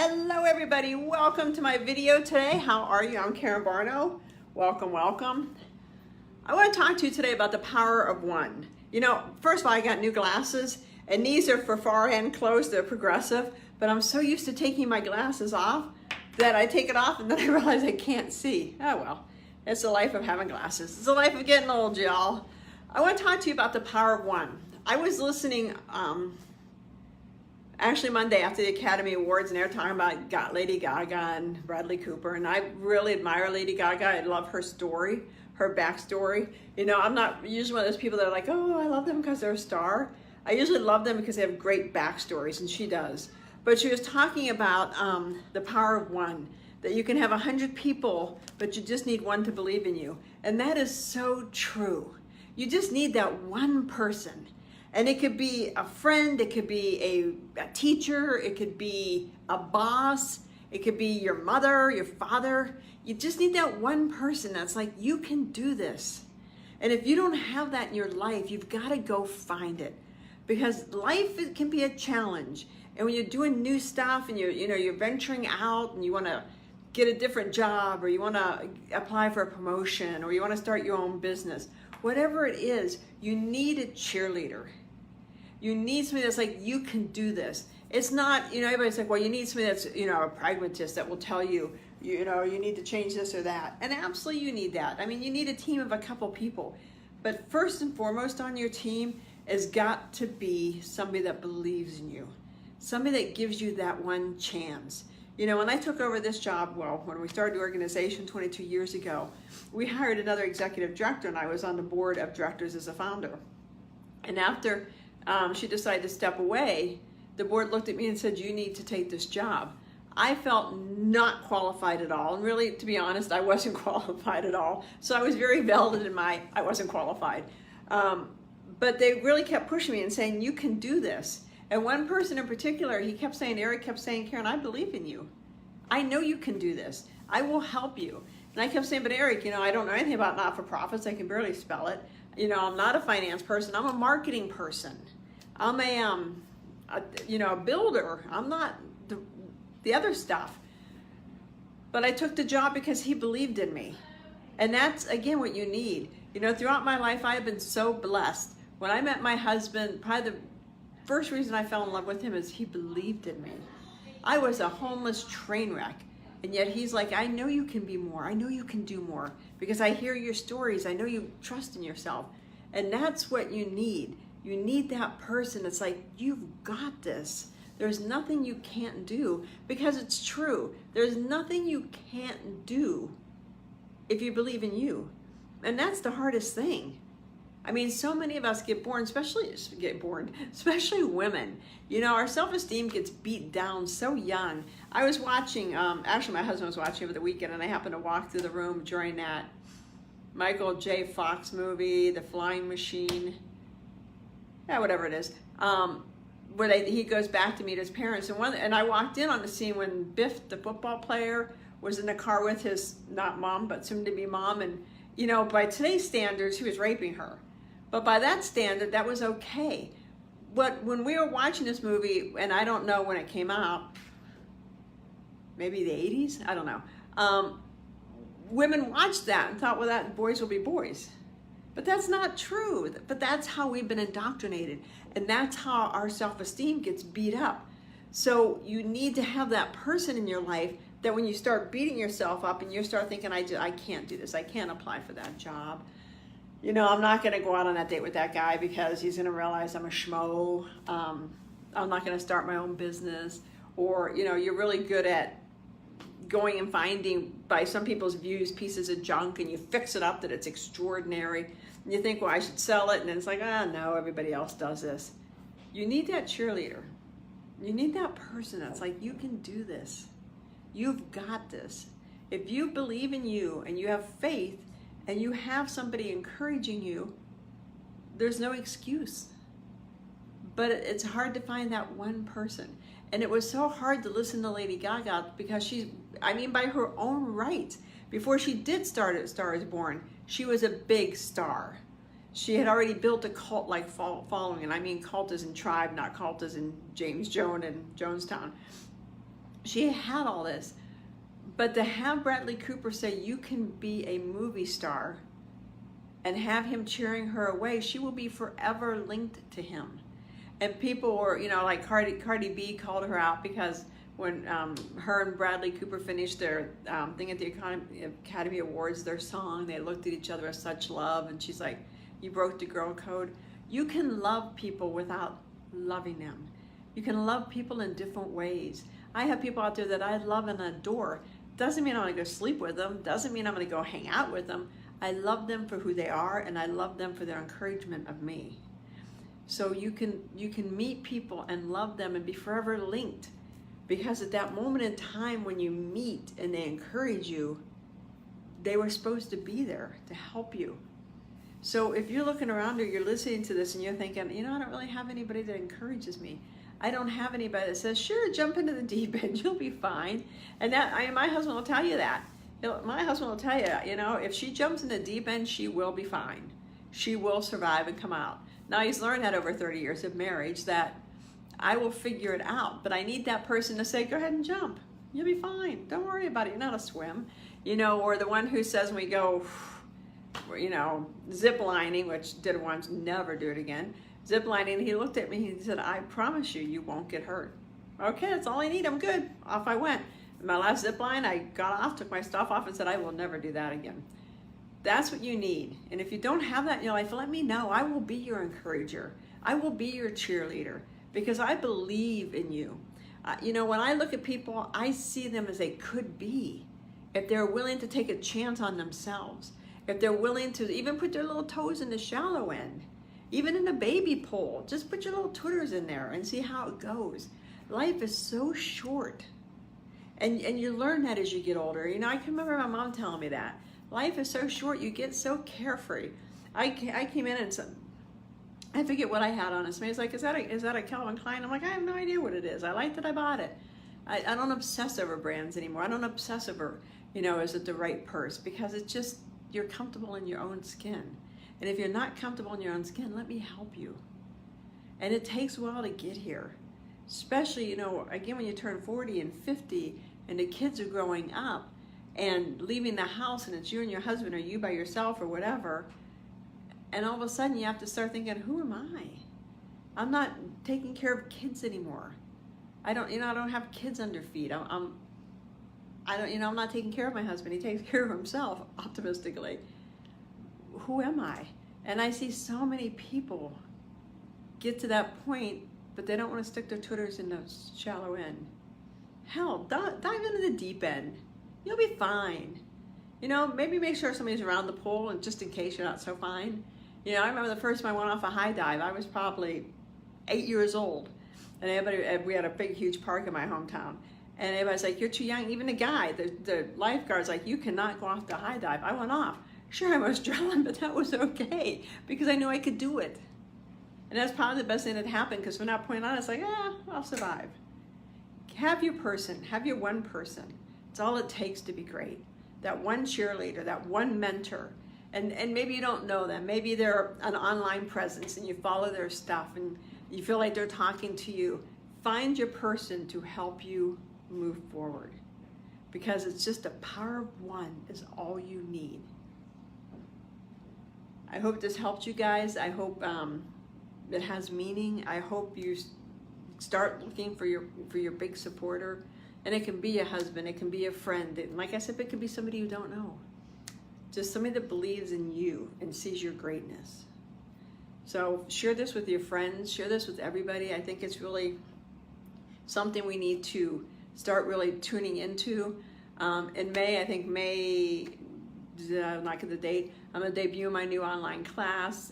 Hello everybody, welcome to my video today. How are you? I'm Karen Barno. Welcome, welcome. I want to talk to you today about the power of one. You know, first of all, I got new glasses and these are for far and close, they're progressive, but I'm so used to taking my glasses off that I take it off and then I realize I can't see. Oh well, it's the life of having glasses. It's the life of getting old, y'all. I want to talk to you about the power of one. I was listening actually Monday after the Academy Awards, and they were talking about Lady Gaga and Bradley Cooper, and I really admire Lady Gaga. I love her story, her backstory. You know, I'm not usually one of those people that are like, oh, I love them because they're a star. I usually love them because they have great backstories, and she does. But she was talking about the power of one, that you can have 100 people, but you just need one to believe in you. And that is so true. You just need that one person. And it could be a friend, it could be a teacher, it could be a boss, it could be your mother, your father. You just need that one person that's like, you can do this. And if you don't have that in your life, you've got to go find it. Because life can be a challenge. And when you're doing new stuff and you're venturing out and you want to get a different job, or you want to apply for a promotion, or you want to start your own business, whatever it is, you need a cheerleader. You need somebody that's like, you can do this. It's not, you know, everybody's like, well, you need somebody that's, you know, a pragmatist that will tell you, you know, you need to change this or that. And absolutely you need that. I mean, you need a team of a couple people. But first and foremost on your team has got to be somebody that believes in you. Somebody that gives you that one chance. You know, when I took over this job, well, when we started the organization 22 years ago, we hired another executive director, and I was on the board of directors as a founder. And after she decided to step away, the board looked at me and said, you need to take this job. I felt not qualified at all. And really, to be honest, I wasn't qualified at all. So I was very valid in I wasn't qualified. But they really kept pushing me and saying, you can do this. And one person in particular, Eric kept saying, Karen, I believe in you. I know you can do this. I will help you. And I kept saying, but Eric, you know, I don't know anything about not-for-profits. I can barely spell it. You know, I'm not a finance person. I'm a marketing person. I'm a builder. I'm not the other stuff. But I took the job because he believed in me. And that's, again, what you need. You know, throughout my life, I have been so blessed. When I met my husband, probably the first reason I fell in love with him is he believed in me. I was a homeless train wreck. And yet he's like, I know you can be more. I know you can do more because I hear your stories. I know you trust in yourself. And that's what you need. You need that person that's like, you've got this. There's nothing you can't do, because it's true. There's nothing you can't do if you believe in you. And that's the hardest thing. I mean, so many of us get born, especially women. You know, our self-esteem gets beat down so young. I was watching, actually my husband was watching over the weekend, and I happened to walk through the room during that Michael J. Fox movie, The Flying Machine, yeah, whatever it is, where he goes back to meet his parents. And I walked in on the scene when Biff, the football player, was in the car with his, not mom, but soon-to-be mom. And, you know, by today's standards, he was raping her. But by that standard, that was okay. But when we were watching this movie, and I don't know when it came out, maybe the 80s? I don't know. Women watched that and thought, well, that boys will be boys. But that's not true. But that's how we've been indoctrinated. And that's how our self-esteem gets beat up. So you need to have that person in your life that when you start beating yourself up and you start thinking, I can't do this. I can't apply for that job. You know, I'm not going to go out on that date with that guy because he's going to realize I'm a schmo. I'm not going to start my own business. Or, you know, you're really good at going and finding, by some people's views, pieces of junk, and you fix it up that it's extraordinary. And you think, well, I should sell it. And then it's like, no, everybody else does this. You need that cheerleader. You need that person that's like, you can do this. You've got this. If you believe in you and you have faith and you have somebody encouraging you, there's no excuse. But it's hard to find that one person. And it was so hard to listen to Lady Gaga because by her own right, before she did start at Star is Born, she was a big star. She had already built a cult-like following, and I mean cult as in tribe, not cult as in James Jones and Jonestown. She had all this. But to have Bradley Cooper say, you can be a movie star, and have him cheering her away, she will be forever linked to him. And people were, you know, like Cardi B called her out because when her and Bradley Cooper finished their thing at the Academy Awards, their song, they looked at each other with such love, and she's like, you broke the girl code. You can love people without loving them. You can love people in different ways. I have people out there that I love and adore. Doesn't mean I'm gonna go sleep with them, doesn't mean I'm gonna go hang out with them. I love them for who they are, and I love them for their encouragement of me. So you can meet people and love them and be forever linked, because at that moment in time when you meet and they encourage you, they were supposed to be there to help you. So if you're looking around or you're listening to this and you're thinking, you know, I don't really have anybody that encourages me. I don't have anybody that says, sure, jump into the deep end, you'll be fine. And that, my husband will tell you that. My husband will tell you, you know, if she jumps in the deep end, she will be fine. She will survive and come out. Now he's learned that over 30 years of marriage, that I will figure it out, but I need that person to say, go ahead and jump. You'll be fine. Don't worry about it. You're not a swim. You know, or the one who says when we go, you know, zip lining, which did it once, never do it again. Zip lining, he looked at me, he said, I promise you, you won't get hurt. Okay, that's all I need. I'm good. Off I went. My last zip line, I got off, took my stuff off, and said, I will never do that again. That's what you need. And if you don't have that in your life, let me know. I will be your encourager. I will be your cheerleader, because I believe in you. You know, when I look at people, I see them as they could be, if they're willing to take a chance on themselves, if they're willing to even put their little toes in the shallow end, even in a baby pool, just put your little twitters in there and see how it goes. Life is so short. And you learn that as you get older. You know, I can remember my mom telling me that. Life is so short, you get so carefree. I came in and said, I forget what I had on it. Somebody's like, is that a Calvin Klein? I'm like, I have no idea what it is. I liked it, I bought it. I don't obsess over brands anymore. I don't obsess over, you know, is it the right purse? Because it's just, you're comfortable in your own skin. And if you're not comfortable in your own skin, let me help you. And it takes a while to get here. Especially, you know, again, when you turn 40 and 50 and the kids are growing up and leaving the house and it's you and your husband or you by yourself or whatever, and all of a sudden you have to start thinking, who am I? I'm not taking care of kids anymore. I don't have kids under feet. I'm not taking care of my husband. He takes care of himself, optimistically. Who am I? And I see so many people get to that point, but they don't want to stick their twitters in the shallow end. Hell, dive into the deep end. You'll be fine. You know, maybe make sure somebody's around the pool, and just in case you're not so fine. You know, I remember the first time I went off a high dive, I was probably 8 years old. And we had a big, huge park in my hometown. And everybody's like, you're too young. Even the guy, the lifeguard's like, you cannot go off the high dive. I went off. Sure, I was drowning, but that was okay because I knew I could do it. And that's probably the best thing that happened, because from that point on, it's like, I'll survive. Have your person, have your one person. It's all it takes to be great. That one cheerleader, that one mentor. And maybe you don't know them. Maybe they're an online presence and you follow their stuff and you feel like they're talking to you. Find your person to help you move forward, because it's just the power of one is all you need. I hope this helped you guys. I hope it has meaning. I hope you start looking for your big supporter. And it can be a husband, it can be a friend. And like I said, it could be somebody you don't know. Just somebody that believes in you and sees your greatness. So share this with your friends, share this with everybody. I think it's really something we need to start really tuning into. In May, I think I'm not getting the date, I'm gonna debut my new online class,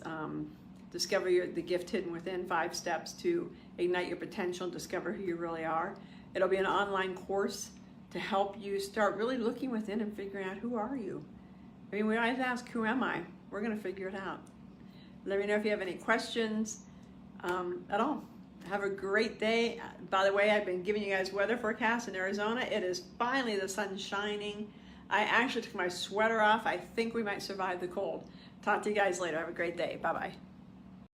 Discover the Gift Hidden Within, 5 steps to ignite your potential and discover who you really are. It'll be an online course to help you start really looking within and figuring out, who are you? I mean, we always ask, who am I? We're gonna figure it out. Let me know if you have any questions at all. Have a great day. By the way, I've been giving you guys weather forecasts in Arizona. It is finally, the sun shining. I actually took my sweater off. I think we might survive the cold. Talk to you guys later. Have a great day. Bye-bye.